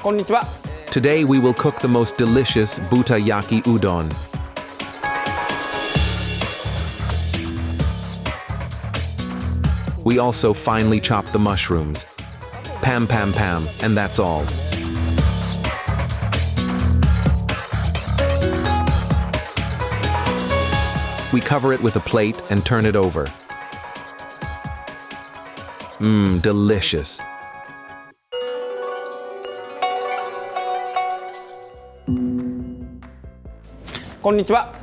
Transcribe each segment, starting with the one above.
Konnichiwa. Today we will cook the most delicious YAKI udon. We also finely chop the mushrooms. Pam pam pam, and that's all. We cover it with a plate and turn it over. Delicious. Konnichiwa.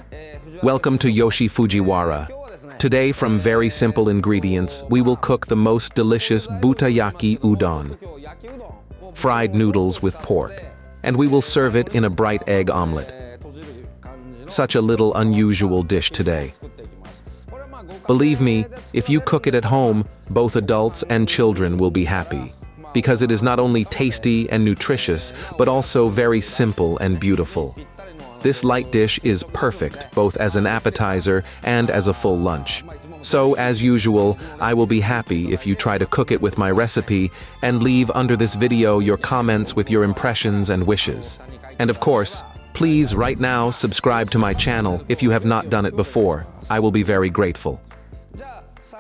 Welcome to Fujiwara. Today, from very simple ingredients, we will cook the most delicious YAKI udon, fried noodles with pork, and we will serve it in a bright egg omelet. Such a little unusual dish today. Believe me, if you cook it at home, both adults and children will be happy, because it is not only tasty and nutritious, but also very simple and beautiful. This light dish is perfect both as an appetizer and as a full lunch. So, as usual, I will be happy if you try to cook it with my recipe and leave under this video your comments with your impressions and wishes. And of course, please right now subscribe to my channel if you have not done it before. I will be very grateful.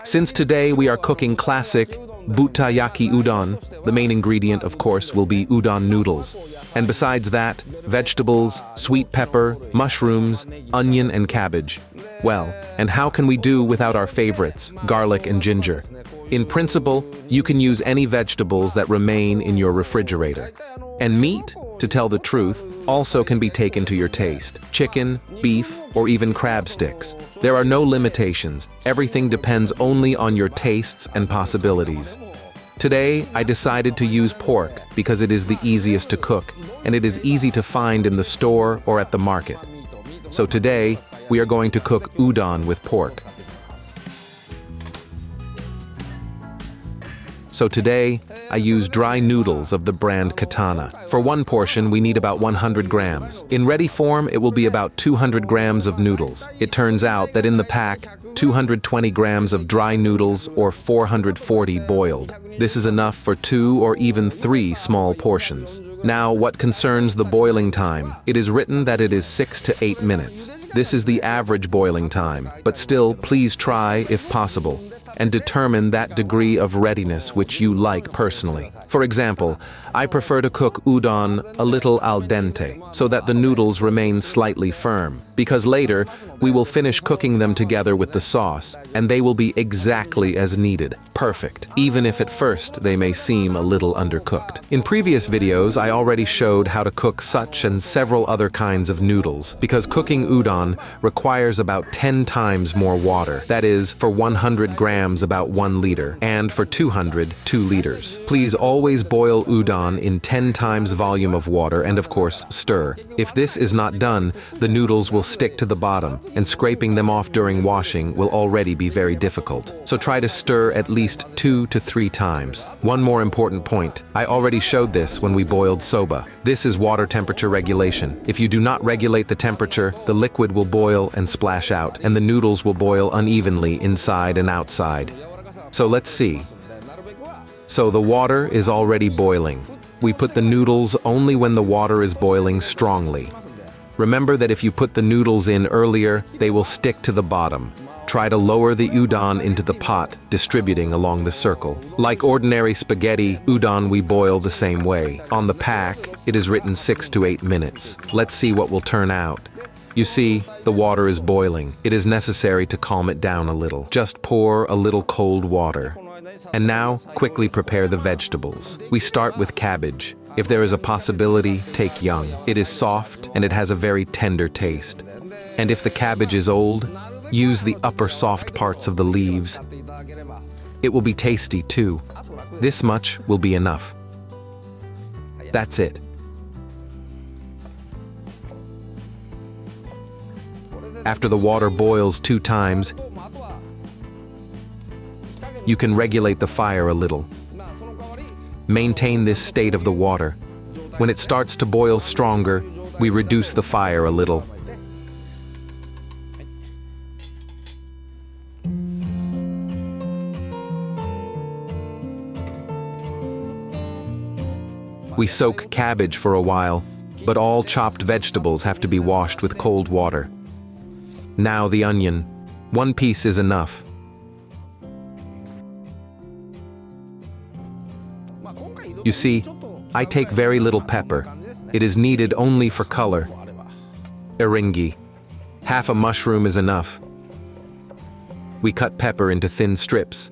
Since today we are cooking classic YAKI udon, the main ingredient, of course, will be udon noodles. And besides that, vegetables, sweet pepper, mushrooms, onion and cabbage. Well, and how can we do without our favorites, garlic and ginger? In principle, you can use any vegetables that remain in your refrigerator. And meat, to tell the truth, also can be taken to your taste. Chicken, beef, or even crab sticks. There are no limitations. Everything depends only on your tastes and possibilities. Today, I decided to use pork because it is the easiest to cook, and it is easy to find in the store or at the market. So today, we are going to cook udon with pork. So today, I use dry noodles of the brand Katana. For one portion, we need about 100 grams. In ready form, it will be about 200 grams of noodles. It turns out that in the pack, 220 grams of dry noodles or 440 boiled. This is enough for 2 or even 3 small portions. Now, what concerns the boiling time? It is written that it is 6 to 8 minutes. This is the average boiling time, but still, please try, if possible, and determine that degree of readiness which you like personally. For example, I prefer to cook udon a little al dente, so that the noodles remain slightly firm, because later we will finish cooking them together with the sauce, and they will be exactly as needed. Perfect, even if at first they may seem a little undercooked. In previous videos, I already showed how to cook such and several other kinds of noodles, because cooking udon requires about 10 times more water. That is, for 100 grams about 1 liter, and for 200, 2 liters. Please always boil udon in 10 times volume of water and of course stir. If this is not done, the noodles will stick to the bottom, and scraping them off during washing will already be very difficult. So try to stir at least 2 to 3 times. One more important point. I already showed this when we boiled soba. This is water temperature regulation. If you do not regulate the temperature, the liquid will boil and splash out, and the noodles will boil unevenly inside and outside. So let's see. So the water is already boiling. We put the noodles only when the water is boiling strongly. Remember that if you put the noodles in earlier, they will stick to the bottom. Try to lower the udon into the pot, distributing along the circle. Like ordinary spaghetti, udon we boil the same way. On the pack, it is written 6 to 8 minutes. Let's see what will turn out. You see, the water is boiling. It is necessary to calm it down a little. Just pour a little cold water. And now, quickly prepare the vegetables. We start with cabbage. If there is a possibility, take young. It is soft and it has a very tender taste. And if the cabbage is old, use the upper soft parts of the leaves. It will be tasty too. This much will be enough. That's it. After the water boils 2 times, you can regulate the fire a little. Maintain this state of the water. When it starts to boil stronger, we reduce the fire a little. We soak cabbage for a while, but all chopped vegetables have to be washed with cold water. Now the onion. 1 piece is enough. You see, I take very little pepper. It is needed only for color. Eringi. Half a mushroom is enough. We cut pepper into thin strips.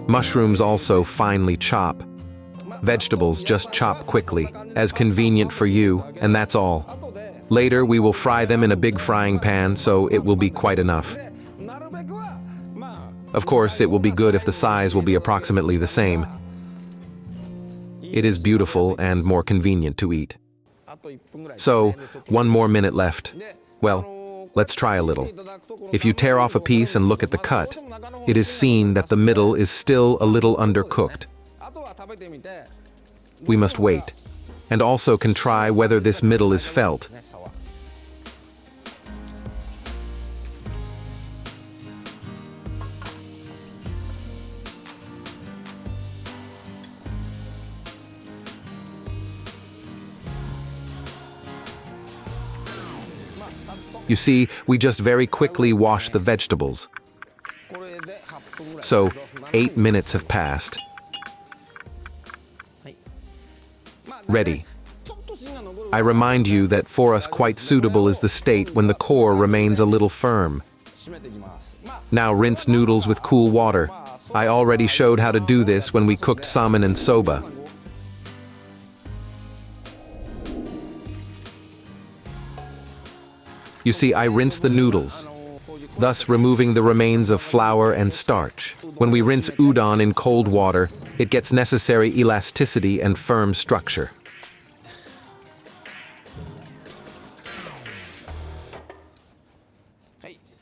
Mushrooms also finely chop. Vegetables just chop quickly, as convenient for you, and that's all. Later, we will fry them in a big frying pan, so it will be quite enough. Of course, it will be good if the size will be approximately the same. It is beautiful and more convenient to eat. So, 1 more minute left. Well, let's try a little. If you tear off a piece and look at the cut, it is seen that the middle is still a little undercooked. We must wait, and also can try whether this middle is felt. You see, we just very quickly wash the vegetables. So, 8 minutes have passed. Ready. I remind you that for us quite suitable is the state when the core remains a little firm. Now rinse noodles with cool water. I already showed how to do this when we cooked salmon and soba. You see, I rinse the noodles, thus removing the remains of flour and starch. When we rinse udon in cold water, it gets necessary elasticity and firm structure.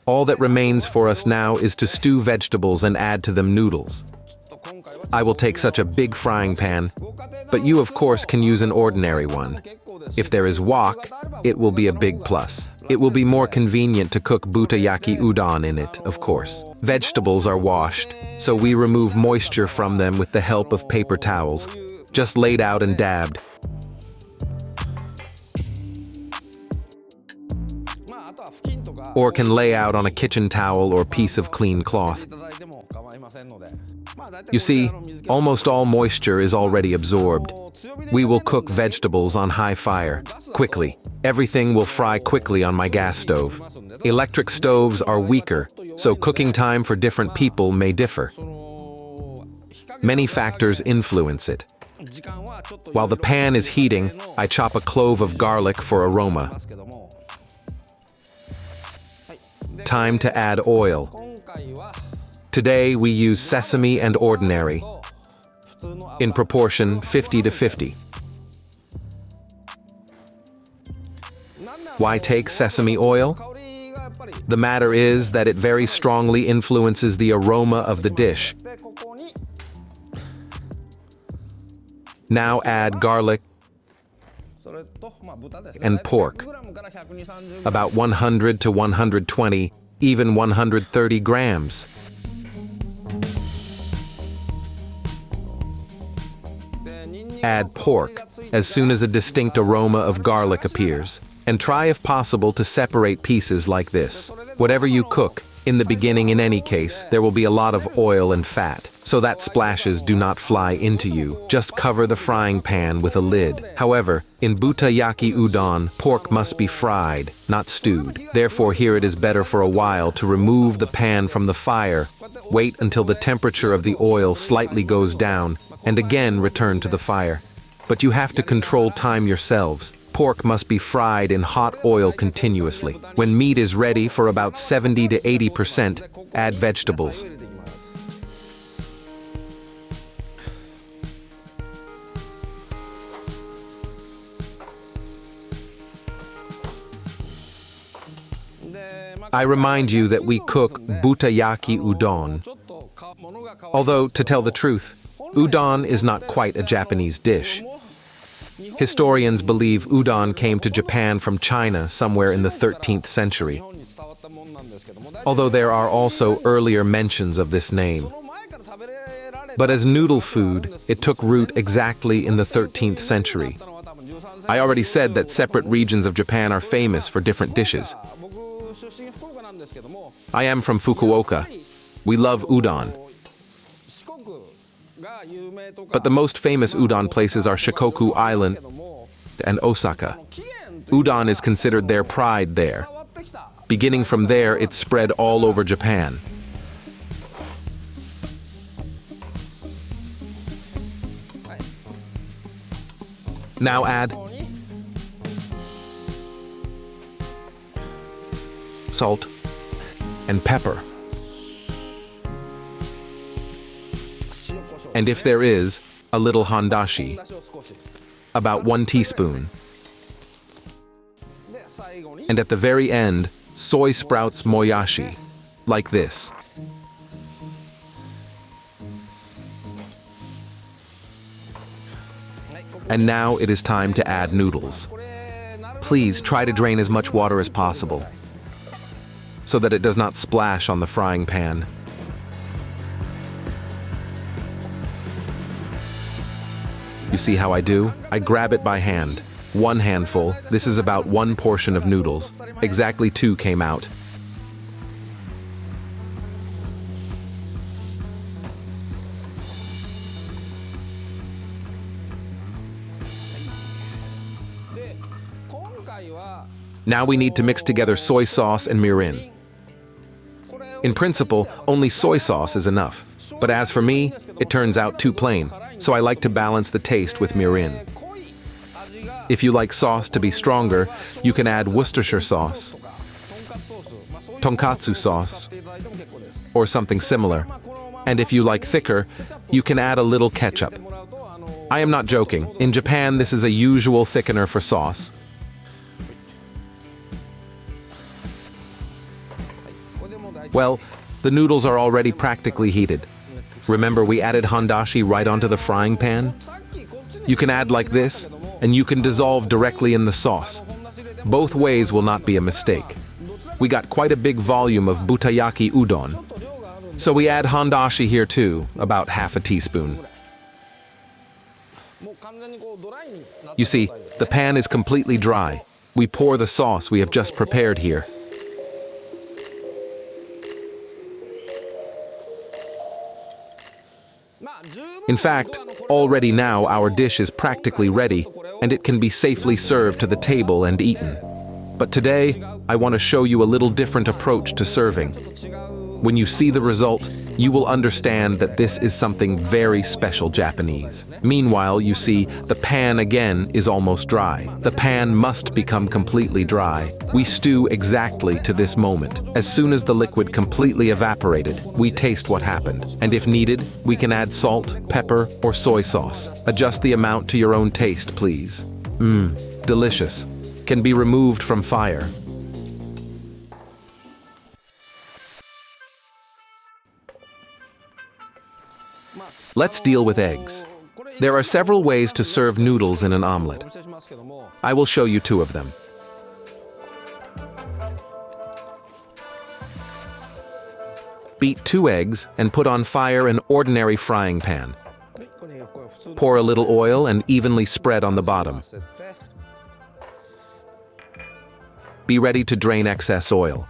All that remains for us now is to stew vegetables and add to them noodles. I will take such a big frying pan, but you of course can use an ordinary one. If there is wok, it will be a big plus. It will be more convenient to cook YAKI udon in it, of course. Vegetables are washed, so we remove moisture from them with the help of paper towels, just laid out and dabbed. Or can lay out on a kitchen towel or piece of clean cloth. You see, almost all moisture is already absorbed. We will cook vegetables on high fire, quickly. Everything will fry quickly on my gas stove. Electric stoves are weaker, so cooking time for different people may differ. Many factors influence it. While the pan is heating, I chop a clove of garlic for aroma. Time to add oil. Today we use sesame and ordinary, in proportion 50 to 50. Why take sesame oil? The matter is that it very strongly influences the aroma of the dish. Now add garlic and pork, about 100 to 120, even 130 grams. Add pork as soon as a distinct aroma of garlic appears, and try if possible to separate pieces like this. Whatever you cook, in the beginning in any case, there will be a lot of oil and fat, so that splashes do not fly into you. Just cover the frying pan with a lid. However, in YAKI udon, pork must be fried, not stewed. Therefore, here it is better for a while to remove the pan from the fire, wait until the temperature of the oil slightly goes down, and again return to the fire. But you have to control time yourselves. Pork must be fried in hot oil continuously. When meat is ready for about 70 to 80%, add vegetables. I remind you that we cook YAKI udon. Although, to tell the truth, udon is not quite a Japanese dish. Historians believe udon came to Japan from China somewhere in the 13th century, although there are also earlier mentions of this name. But as noodle food, it took root exactly in the 13th century. I already said that separate regions of Japan are famous for different dishes. I am from Fukuoka. We love udon. But the most famous udon places are Shikoku Island and Osaka. Udon is considered their pride there. Beginning from there, it's spread all over Japan. Now add salt and pepper. And if there is, a little handashi, about 1 teaspoon. And at the very end, soy sprouts moyashi, like this. And now it is time to add noodles. Please try to drain as much water as possible, so that it does not splash on the frying pan. You see how I do? I grab it by hand. 1 handful, this is about 1 portion of noodles. Exactly 2 came out. Now we need to mix together soy sauce and mirin. In principle, only soy sauce is enough. But as for me, it turns out too plain, so I like to balance the taste with mirin. If you like sauce to be stronger, you can add Worcestershire sauce, tonkatsu sauce, or something similar. And if you like thicker, you can add a little ketchup. I am not joking. In Japan, this is a usual thickener for sauce. Well, the noodles are already practically heated. Remember, we added handashi right onto the frying pan? You can add like this, and you can dissolve directly in the sauce. Both ways will not be a mistake. We got quite a big volume of YAKI udon, so we add handashi here too, about half a teaspoon. You see, the pan is completely dry. We pour the sauce we have just prepared here. In fact, already now our dish is practically ready, and it can be safely served to the table and eaten. But today, I want to show you a little different approach to serving. When you see the result, you will understand that this is something very special Japanese. Meanwhile, you see, the pan again is almost dry. The pan must become completely dry. We stew exactly to this moment. As soon as the liquid completely evaporated, we taste what happened. And if needed, we can add salt, pepper, or soy sauce. Adjust the amount to your own taste, please. Delicious. Can be removed from fire. Let's deal with eggs. There are several ways to serve noodles in an omelet. I will show you 2 of them. Beat 2 eggs and put on fire an ordinary frying pan. Pour a little oil and evenly spread on the bottom. Be ready to drain excess oil.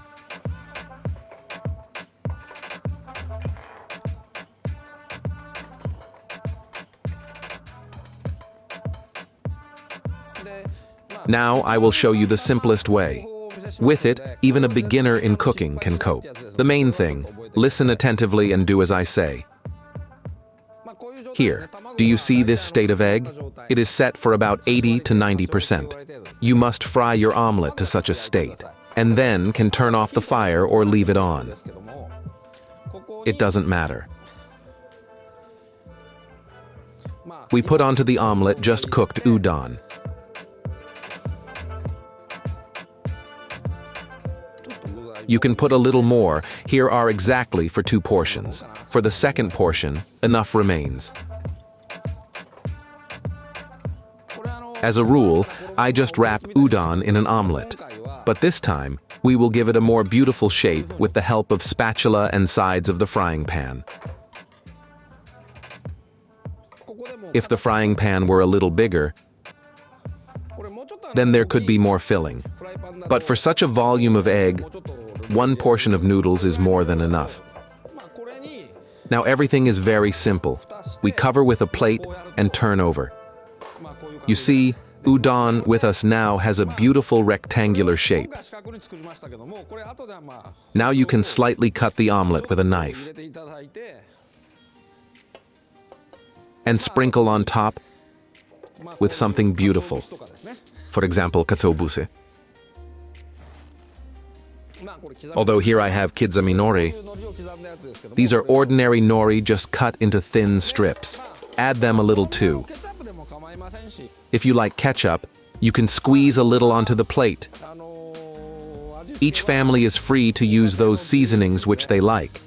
Now I will show you the simplest way. With it, even a beginner in cooking can cope. The main thing, listen attentively and do as I say. Here, do you see this state of egg? It is set for about 80 to 90%. You must fry your omelet to such a state, and then can turn off the fire or leave it on. It doesn't matter. We put onto the omelet just cooked udon. You can put a little more. Here are exactly for 2 portions. For the second portion, enough remains. As a rule, I just wrap udon in an omelet. But this time, we will give it a more beautiful shape with the help of spatula and sides of the frying pan. If the frying pan were a little bigger, then there could be more filling. But for such a volume of egg, one portion of noodles is more than enough. Now everything is very simple. We cover with a plate and turn over. You see, udon with us now has a beautiful rectangular shape. Now you can slightly cut the omelet with a knife and sprinkle on top with something beautiful. For example, katsuobuse. Although here I have kizami nori. These are ordinary nori just cut into thin strips. Add them a little too. If you like ketchup, you can squeeze a little onto the plate. Each family is free to use those seasonings which they like.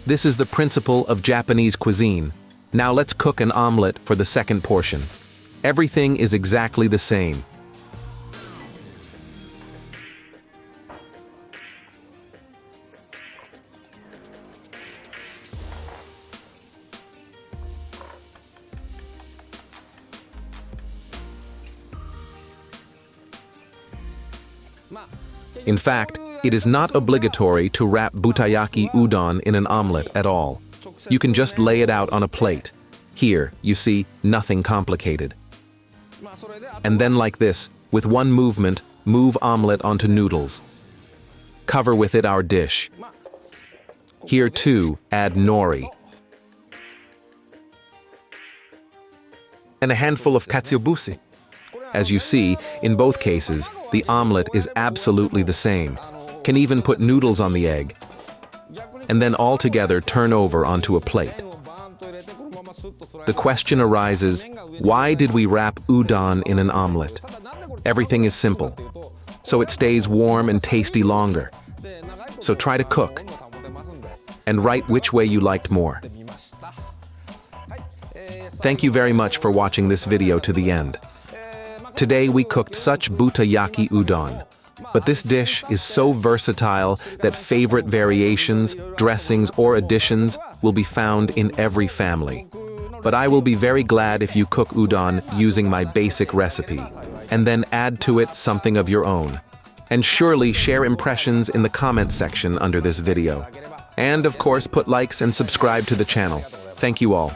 This is the principle of Japanese cuisine. Now let's cook an omelet for the second portion. Everything is exactly the same. In fact, it is not obligatory to wrap YAKI udon in an omelet at all. You can just lay it out on a plate. Here, you see, nothing complicated. And then like this, with one movement, move omelet onto noodles. Cover with it our dish. Here too, add nori. And a handful of katsuobuse. As you see, in both cases, the omelet is absolutely the same. Can even put noodles on the egg. And then all together turn over onto a plate. The question arises, why did we wrap udon in an omelet? Everything is simple, so it stays warm and tasty longer. So try to cook, and write which way you liked more. Thank you very much for watching this video to the end. Today we cooked such YAKI udon. But this dish is so versatile that favorite variations, dressings, or additions will be found in every family. But I will be very glad if you cook udon using my basic recipe, and then add to it something of your own. And surely share impressions in the comment section under this video. And of course, put likes and subscribe to the channel. Thank you all.